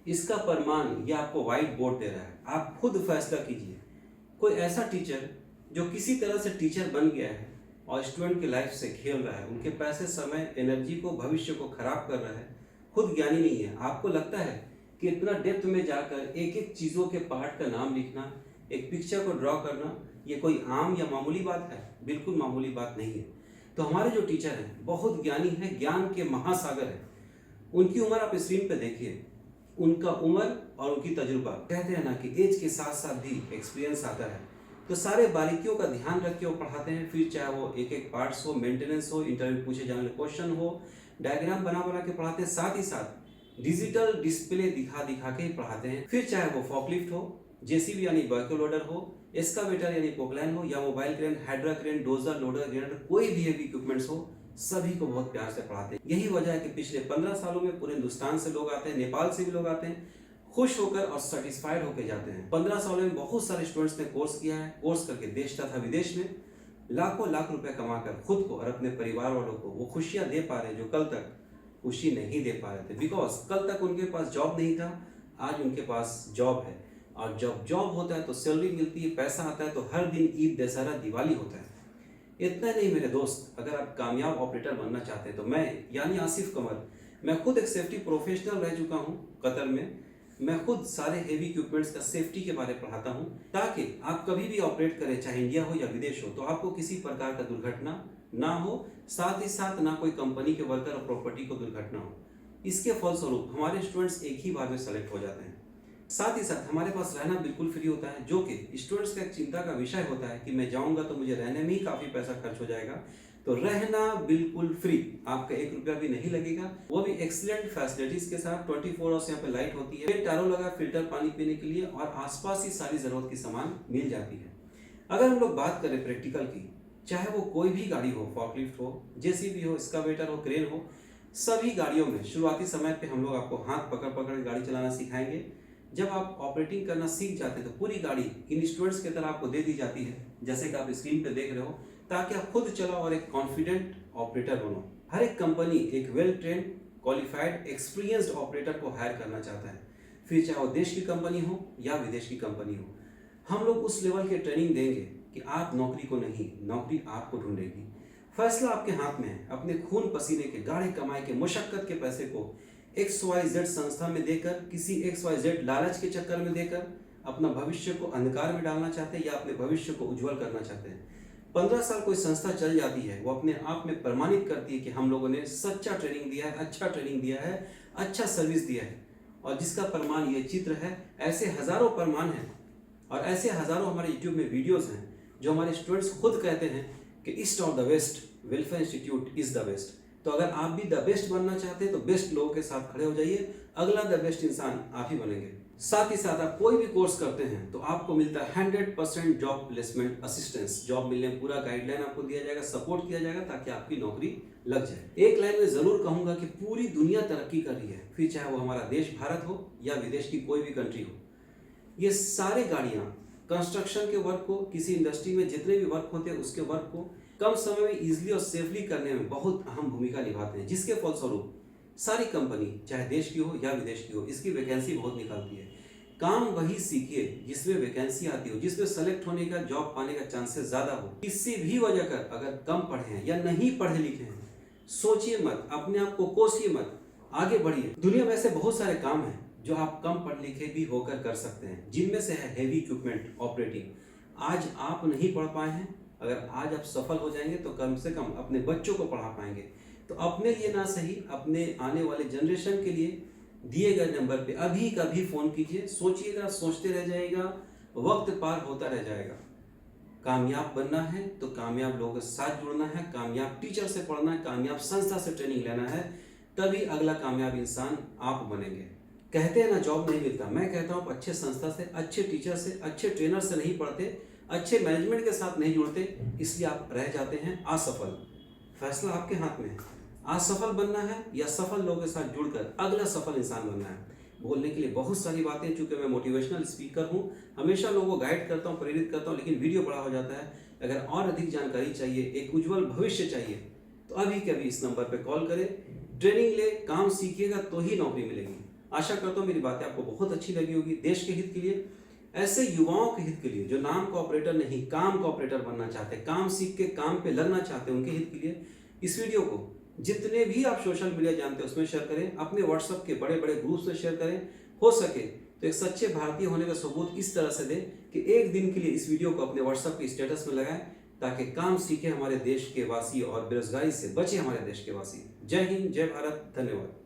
इसका प्रमाण ये आपको व्हाइट बोर्ड दे रहा है। आप खुद फैसला कीजिए। कोई ऐसा टीचर जो किसी तरह से टीचर बन गया है और स्टूडेंट की लाइफ से खेल रहा है, उनके पैसे, समय, एनर्जी को, भविष्य को खराब कर रहा है, खुद ज्ञानी नहीं है। आपको लगता है कि इतना डेप्थ में जाकर एक एक चीज़ों के पार्ट का नाम लिखना, एक पिक्चर को ड्रॉ करना, ये कोई आम या मामूली बात है? बिल्कुल मामूली बात नहीं है। तो हमारे जो टीचर हैं बहुत ज्ञानी हैं, ज्ञान के महासागर हैं। उनकी उम्र आप स्क्रीन पे देखिए, उनका उम्र और उनकी तजुर्बा, कहते हैं ना कि एज के साथ साथ भी एक्सपीरियंस आता है। तो सारे बारीकियों का ध्यान रख के वो पढ़ाते हैं। फिर चाहे वो एक एक पार्ट्स हो, मेंटेनेंस हो, इंटरव्यू पूछे जाने वाले क्वेश्चन हो, डायग्राम बना बना के पढ़ाते हैं। साथ ही साथ डिजिटल डिस्प्ले दिखा दिखा के ही पढ़ाते हैं। फिर चाहे वो फॉकलिफ्ट हो, जेसीबी यानी बैकहो लोडर हो, एस्कावेटर यानी पोकलाइन हो, या mobile crane, hydra crane, dozer, loader, grader, कोई भी हेवी इक्विपमेंट्स हो, सभी को बहुत प्यार से पढ़ाते हैं। यही वजह है कि पिछले 15 सालों में पूरे हिंदुस्तान से लोग आते हैं, नेपाल से भी लोग आते हैं, खुश होकर और सेटिस्फाइड होकर जाते हैं। 15 सालों में बहुत सारे स्टूडेंट्स ने कोर्स किया है। कोर्स करके देश तथा विदेश में लाखों लाख रुपए कमाकर खुद को और अपने परिवार वालों को वो खुशियां दे पा रहे हैं जो कल तक खुशी नहीं दे पा रहे थे। बिकॉज कल तक उनके पास जॉब नहीं था, आज उनके पास जॉब है। और जब जॉब होता है तो सैलरी मिलती है, पैसा आता है, तो हर दिन ईद, दशहरा, दिवाली होता है। इतना नहीं मेरे दोस्त, अगर आप कामयाब ऑपरेटर बनना चाहते हैं तो मैं यानी आसिफ कमर, मैं खुद एक सेफ्टी प्रोफेशनल रह चुका हूँ कतर में। मैं खुद सारे हेवी इक्विपमेंट्स का सेफ्टी के बारे में पढ़ाता हूँ, ताकि आप कभी भी ऑपरेट करें, चाहे इंडिया हो या विदेश हो, तो आपको किसी प्रकार का दुर्घटना ना हो, साथ ही साथ ना कोई कंपनी के वर्कर और प्रॉपर्टी को दुर्घटना हो। इसके फलस्वरूप हमारे स्टूडेंट्स एक ही बार में सेलेक्ट हो जाते हैं। साथ ही साथ हमारे पास रहना बिल्कुल फ्री होता है, जो कि स्टूडेंट्स का एक चिंता का विषय होता है कि मैं जाऊंगा तो मुझे रहने में ही काफ़ी पैसा खर्च हो जाएगा। तो रहना बिल्कुल फ्री, आपका 1 रुपया भी नहीं लगेगा, वो भी एक्सीलेंट फैसिलिटीज के साथ। 24 आवर्स यहाँ पे लाइट होती है, टारो लगा फिल्टर पानी पीने के लिए, और आसपास ही सारी ज़रूरत की सामान मिल जाती है। अगर हम लोग बात करें प्रैक्टिकल की, चाहे वो कोई भी गाड़ी हो, फॉकलिफ्ट हो, जेसीबी हो, एक्सकावेटर हो, क्रेन हो, सभी गाड़ियों में शुरुआती समय पे हम लोग आपको हाथ पकड़ पकड़ के गाड़ी चलाना सिखाएंगे। जब आप ऑपरेटिंग करना सीख जाते हैं तो पूरी गाड़ी इन स्टूडेंट्स की तरह आपको दे दी जाती है, जैसे कि आप स्क्रीन पे देख रहे हो, ताकि आप खुद चलाओ और एक कॉन्फिडेंट ऑपरेटर बनो। हर एक कंपनी एक well trained, qualified, experienced operator को हायर करना चाहता है, फिर चाहे वो देश की कंपनी हो या विदेश की कंपनी हो। हम लोग उस लेवल की ट्रेनिंग देंगे कि आप नौकरी को नहीं, नौकरी आपको ढूंढेगी। फैसला आपके हाथ में है। अपने खून पसीने के, गाढ़े कमाई के, मुशक्कत के पैसे को XYZ संस्था में देकर, किसी XYZ लालच के चक्कर में देकर अपना भविष्य को अंधकार में डालना चाहते हैं या अपने भविष्य को उज्जवल करना चाहते हैं। 15 साल कोई संस्था चल जाती है, वो अपने आप में प्रमाणित करती है कि हम लोगों ने सच्चा ट्रेनिंग दिया है, अच्छा ट्रेनिंग दिया है, अच्छा सर्विस दिया है, और जिसका प्रमाण ये चित्र है। ऐसे हजारों प्रमाण हैं और ऐसे हजारों हमारे यूट्यूब में वीडियोस हैं जो हमारे स्टूडेंट्स खुद कहते हैं कि east of the west welfare institute is the best. तो अगर आप भी द बेस्ट बनना चाहते हैं तो बेस्ट लोगों के साथ खड़े हो जाइए, अगला द बेस्ट इंसान आप ही बनेंगे। साथ ही साथ आप कोई भी कोर्स करते हैं तो आपको मिलता है 100% जॉब प्लेसमेंट असिस्टेंस। जॉब मिलने में पूरा गाइडलाइन आपको दिया जाएगा, सपोर्ट किया जाएगा, ताकि आपकी नौकरी लग जाए। एक लाइन में जरूर कहूंगा कि पूरी दुनिया तरक्की कर रही है, फिर चाहे वो हमारा देश भारत हो या विदेश की कोई भी कंट्री हो। ये सारे गाड़ियां कंस्ट्रक्शन के वर्क को, किसी इंडस्ट्री में जितने भी वर्क होते हैं उसके वर्क को कम समय में इजीली और सेफली करने में बहुत अहम भूमिका निभाते हैं, जिसके फलस्वरूप सारी कंपनी, चाहे देश की हो या विदेश की हो, इसकी वैकेंसी बहुत निकलती है। काम वही सीखिए जिसमें वैकेंसी आती हो, जिसमें सेलेक्ट होने का, जॉब पाने का चांसेस ज्यादा हो। किसी भी वजह कर अगर कम पढ़े हैं या नहीं पढ़े लिखे हैं, सोचिए मत, अपने आप को कोसिए मत, आगे बढ़िए। दुनिया में ऐसे बहुत सारे काम हैं जो आप कम पढ़े लिखे भी होकर कर सकते हैं, जिनमें से है हेवी इक्विपमेंट ऑपरेटिंग। आज आप नहीं पढ़ पाए हैं, अगर आज आप सफल हो जाएंगे तो कम से कम अपने बच्चों को पढ़ा पाएंगे। तो अपने लिए ना सही, अपने आने वाले जनरेशन के लिए दिए गए नंबर पे अभी कभी फोन कीजिए। सोचिएगा, सोचते रह जाएगा, वक्त पार होता रह जाएगा। कामयाब बनना है तो कामयाब लोगों के साथ जुड़ना है, कामयाब टीचर से पढ़ना है, कामयाब संस्था से ट्रेनिंग लेना है, तभी अगला कामयाब इंसान आप बनेंगे। कहते हैं ना जॉब नहीं मिलता, मैं कहता हूँ अच्छे संस्था से, अच्छे टीचर से, अच्छे ट्रेनर से नहीं पढ़ते, अच्छे मैनेजमेंट के साथ नहीं जुड़ते, इसलिए आप रह जाते हैं असफल। फैसला आपके हाथ में है, असफल बनना है या सफल लोगों के साथ जुड़कर अगला सफल इंसान बनना है। बोलने के लिए बहुत सारी बातें, चूंकि मैं मोटिवेशनल स्पीकर हूँ, हमेशा लोगों को गाइड करता हूँ, प्रेरित करता हूँ, लेकिन वीडियो बड़ा हो जाता है। अगर और अधिक जानकारी चाहिए, एक उज्जवल भविष्य चाहिए, तो अभी के अभी इस नंबर पर कॉल करें, ट्रेनिंग ले, काम सीखिएगा तो ही नौकरी मिलेगी। आशा करता हूँ मेरी बातें आपको बहुत अच्छी लगी होगी। देश के हित के लिए, ऐसे युवाओं के हित के लिए जो नाम का ऑपरेटर नहीं काम का ऑपरेटर बनना चाहते, काम सीख के काम पे लगना चाहते हैं, उनके हित के लिए इस वीडियो को जितने भी आप सोशल मीडिया जानते हैं उसमें शेयर करें, अपने व्हाट्सएप के बड़े बड़े ग्रुप्स में शेयर करें। हो सके तो एक सच्चे भारतीय होने का सबूत इस तरह से दें कि एक दिन के लिए इस वीडियो को अपने व्हाट्सएप के स्टेटस में लगाएं, ताकि काम सीखे हमारे देश के वासी और बेरोजगारी से बचे हमारे देश के वासी। जय हिंद, जय भारत, धन्यवाद।